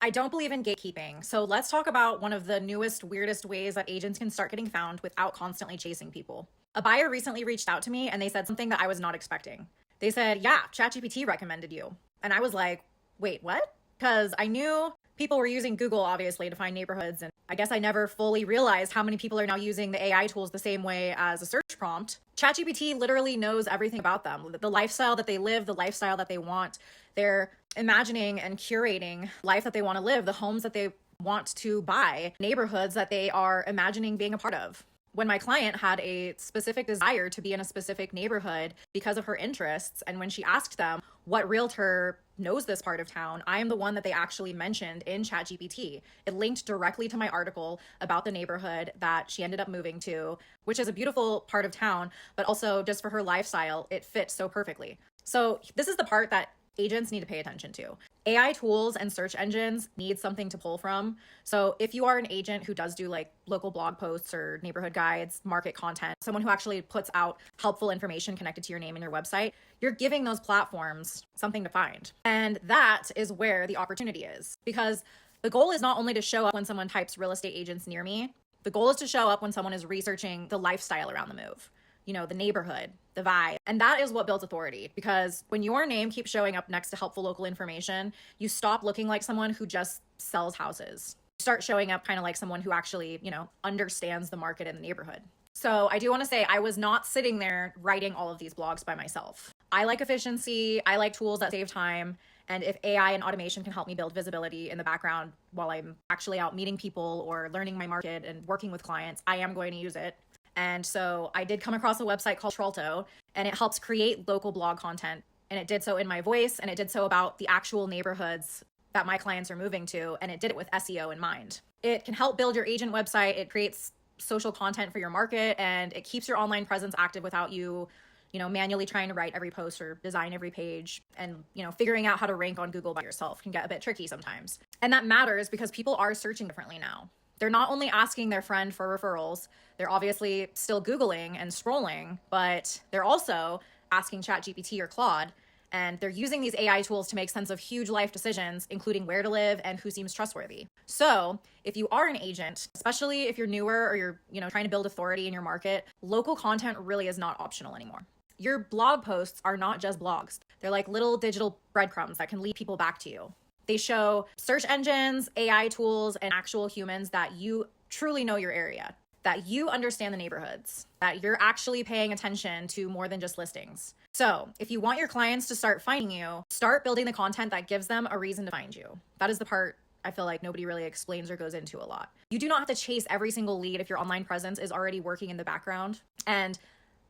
I don't believe in gatekeeping. So let's talk about one of the newest, weirdest ways that agents can start getting found without constantly chasing people. A buyer recently reached out to me and they said something that I was not expecting. They said, yeah, ChatGPT recommended you. And I was like, wait, what? Because I knew people were using Google, obviously, to find neighborhoods. And I guess I never fully realized how many people are now using the AI tools the same way as a search prompt. ChatGPT literally knows everything about them, the lifestyle that they live, the lifestyle that they want. They're imagining and curating life that they want to live, the homes that they want to buy, neighborhoods that they are imagining being a part of. When my client had a specific desire to be in a specific neighborhood because of her interests, and when she asked them what realtor knows this part of town, I am the one that they actually mentioned in ChatGPT. It linked directly to my article about the neighborhood that she ended up moving to, which is a beautiful part of town, but also just for her lifestyle, it fit so perfectly. So this is the part that agents need to pay attention to. AI tools and search engines need something to pull from. So if you are an agent who does do like local blog posts or neighborhood guides, market content, someone who actually puts out helpful information connected to your name and your website, you're giving those platforms something to find. And that is where the opportunity is, because the goal is not only to show up when someone types real estate agents near me, the goal is to show up when someone is researching the lifestyle around the move. You know, the neighborhood, the vibe. And that is what builds authority, because when your name keeps showing up next to helpful local information, you stop looking like someone who just sells houses. You start showing up kind of like someone who actually, understands the market in the neighborhood. So I do want to say I was not sitting there writing all of these blogs by myself. I like efficiency. I like tools that save time. And if AI and automation can help me build visibility in the background while I'm actually out meeting people or learning my market and working with clients, I am going to use it. And so I did come across a website called Trolto, and it helps create local blog content. And it did so in my voice, and it did so about the actual neighborhoods that my clients are moving to. And it did it with SEO in mind. It can help build your agent website. It creates social content for your market, and it keeps your online presence active without you, manually trying to write every post or design every page. And, figuring out how to rank on Google by yourself can get a bit tricky sometimes. And that matters because people are searching differently now. They're not only asking their friend for referrals, they're obviously still Googling and scrolling, but they're also asking ChatGPT or Claude, and they're using these AI tools to make sense of huge life decisions, including where to live and who seems trustworthy. So if you are an agent, especially if you're newer or you're, trying to build authority in your market, local content really is not optional anymore. Your blog posts are not just blogs. They're like little digital breadcrumbs that can lead people back to you. They show search engines, AI tools, and actual humans that you truly know your area, that you understand the neighborhoods, that you're actually paying attention to more than just listings. So if you want your clients to start finding you, start building the content that gives them a reason to find you. That is the part I feel like nobody really explains or goes into a lot. You do not have to chase every single lead if your online presence is already working in the background. And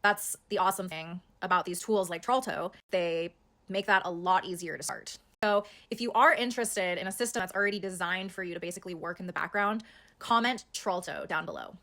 that's the awesome thing about these tools like Trolto. They make that a lot easier to start. So if you are interested in a system that's already designed for you to basically work in the background, comment Trolto down below.